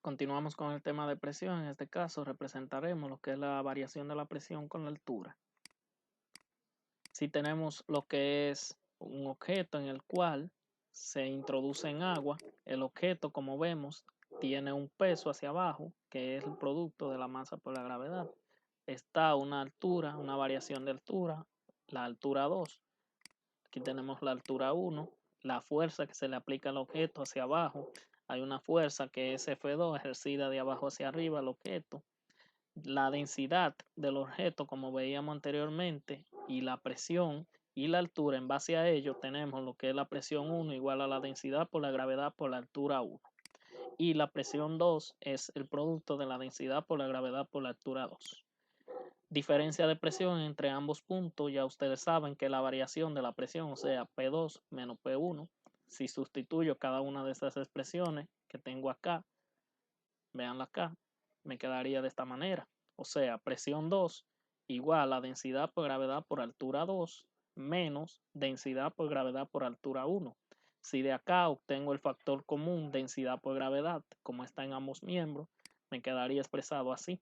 Continuamos con el tema de presión. En este caso representaremos lo que es la variación de la presión con la altura. Si tenemos lo que es un objeto en el cual se introduce en agua, el objeto, como vemos, tiene un peso hacia abajo, que es el producto de la masa por la gravedad. Está una altura, una variación de altura, la altura 2. Aquí tenemos la altura 1, la fuerza que se le aplica al objeto hacia abajo. Hay una fuerza que es F2 ejercida de abajo hacia arriba al objeto. La densidad del objeto, como veíamos anteriormente, y la presión y la altura, en base a ello tenemos lo que es la presión 1 igual a la densidad por la gravedad por la altura 1. Y la presión 2 es el producto de la densidad por la gravedad por la altura 2. Diferencia de presión entre ambos puntos, ya ustedes saben que la variación de la presión, o sea, P2 menos P1, si sustituyo cada una de estas expresiones que tengo acá, veanla acá, me quedaría de esta manera. O sea, presión 2 igual a densidad por gravedad por altura 2 menos densidad por gravedad por altura 1. Si de acá obtengo el factor común densidad por gravedad, como está en ambos miembros, me quedaría expresado así.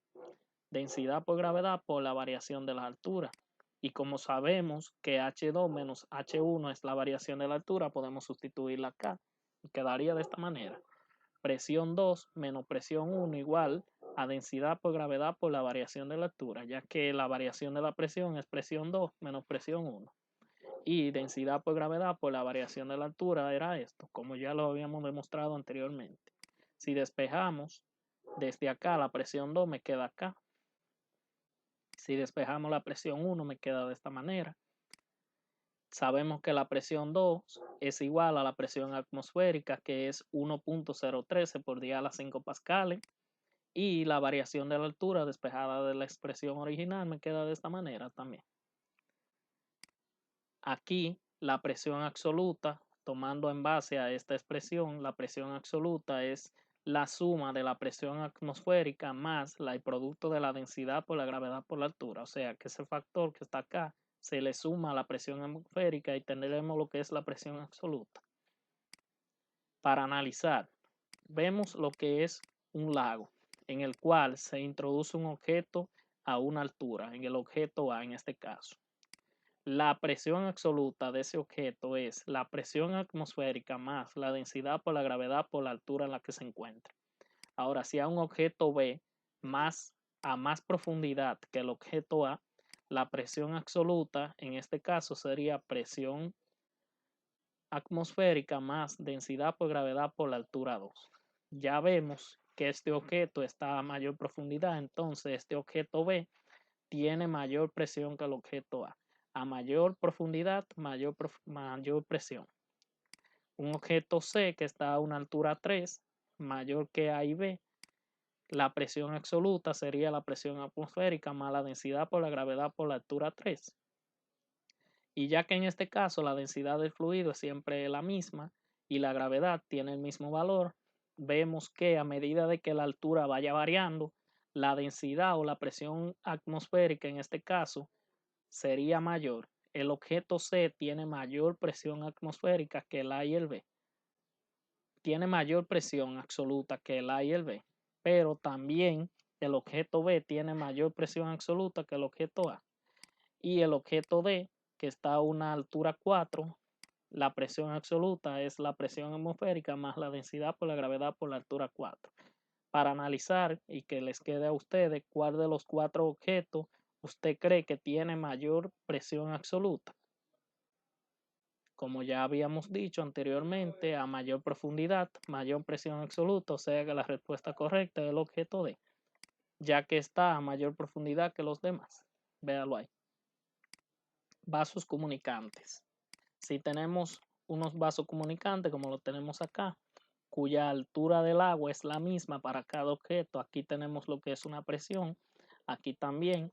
Densidad por gravedad por la variación de la altura. Y como sabemos que H2 menos H1 es la variación de la altura, podemos sustituirla acá y quedaría de esta manera. Presión 2 menos presión 1 igual a densidad por gravedad por la variación de la altura, ya que la variación de la presión es presión 2 menos presión 1. Y densidad por gravedad por la variación de la altura era esto, como ya lo habíamos demostrado anteriormente. Si despejamos desde acá, la presión 2 me queda acá. Si despejamos la presión 1 me queda de esta manera. Sabemos que la presión 2 es igual a la presión atmosférica, que es 1.013 por día a las 5 pascales. Y la variación de la altura despejada de la expresión original me queda de esta manera también. Aquí la presión absoluta, tomando en base a esta expresión, la presión absoluta es la suma de la presión atmosférica más el producto de la densidad por la gravedad por la altura. O sea que ese factor que está acá se le suma a la presión atmosférica y tendremos lo que es la presión absoluta. Para analizar, vemos lo que es un lago en el cual se introduce un objeto a una altura, en el objeto A en este caso. La presión absoluta de ese objeto es la presión atmosférica más la densidad por la gravedad por la altura en la que se encuentra. Ahora, si a un objeto B a más profundidad que el objeto A, la presión absoluta en este caso sería presión atmosférica más densidad por gravedad por la altura 2. Ya vemos que este objeto está a mayor profundidad, entonces este objeto B tiene mayor presión que el objeto A. A mayor profundidad, mayor presión. Un objeto C que está a una altura 3, mayor que A y B, la presión absoluta sería la presión atmosférica más la densidad por la gravedad por la altura 3. Y ya que en este caso la densidad del fluido es siempre la misma y la gravedad tiene el mismo valor, vemos que a medida de que la altura vaya variando, la densidad o la presión atmosférica en este caso sería mayor. El objeto C tiene mayor presión atmosférica que el A y el B. Tiene mayor presión absoluta que el A y el B, pero también el objeto B tiene mayor presión absoluta que el objeto A. Y el objeto D, que está a una altura 4, la presión absoluta es la presión atmosférica más la densidad por la gravedad por la altura 4. Para analizar y que les quede a ustedes cuál de los cuatro objetos usted cree que tiene mayor presión absoluta. Como ya habíamos dicho anteriormente, a mayor profundidad, mayor presión absoluta, o sea que la respuesta correcta es el objeto D, ya que está a mayor profundidad que los demás. Véalo ahí. Vasos comunicantes. Si tenemos unos vasos comunicantes, como lo tenemos acá, cuya altura del agua es la misma para cada objeto, aquí tenemos lo que es una presión, aquí también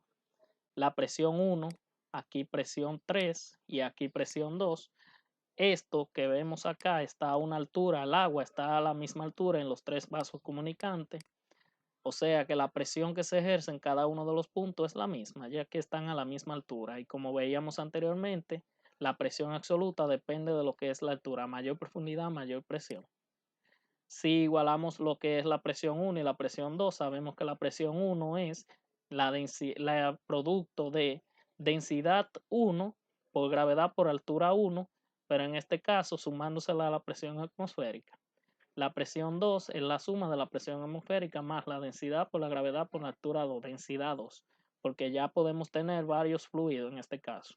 la presión 1, aquí presión 3 y aquí presión 2. Esto que vemos acá está a una altura, el agua está a la misma altura en los tres vasos comunicantes, o sea que la presión que se ejerce en cada uno de los puntos es la misma, ya que están a la misma altura. Y como veíamos anteriormente, la presión absoluta depende de lo que es la altura, mayor profundidad, mayor presión. Si igualamos lo que es la presión 1 y la presión 2, sabemos que la presión 1 es la producto de densidad 1 por gravedad por altura 1, pero en este caso sumándosela a la presión atmosférica. La presión 2 es la suma de la presión atmosférica más la densidad por la gravedad por la altura 2, densidad 2, porque ya podemos tener varios fluidos en este caso.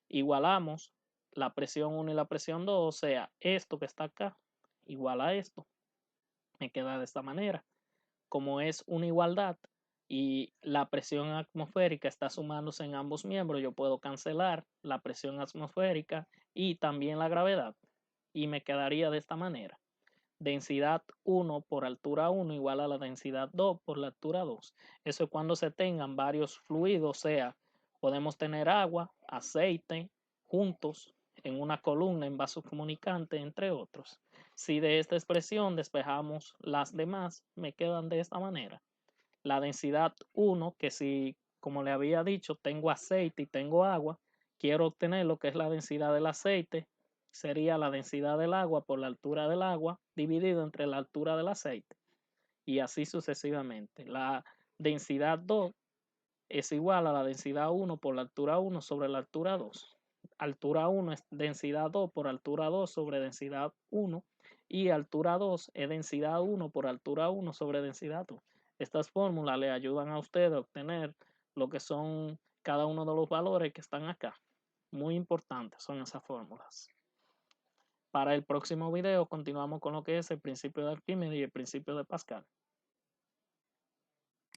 Igualamos la presión 1 y la presión 2, o sea, esto que está acá igual a esto. Me queda de esta manera. Como es una igualdad y la presión atmosférica está sumándose en ambos miembros, yo puedo cancelar la presión atmosférica y también la gravedad. Y me quedaría de esta manera. Densidad 1 por altura 1 igual a la densidad 2 por la altura 2. Eso es cuando se tengan varios fluidos, o sea, podemos tener agua, aceite juntos en una columna en vaso comunicante, entre otros. Si de esta expresión despejamos las demás, me quedan de esta manera. La densidad 1, que si, como le había dicho, tengo aceite y tengo agua, quiero obtener lo que es la densidad del aceite, sería la densidad del agua por la altura del agua dividido entre la altura del aceite y así sucesivamente. La densidad 2 es igual a la densidad 1 por la altura 1 sobre la altura 2. Altura 1 es densidad 2 por altura 2 sobre densidad 1 y altura 2 es densidad 1 por altura 1 sobre densidad 2. Estas fórmulas le ayudan a usted a obtener lo que son cada uno de los valores que están acá. Muy importantes son esas fórmulas. Para el próximo video continuamos con lo que es el principio de Arquímedes y el principio de Pascal.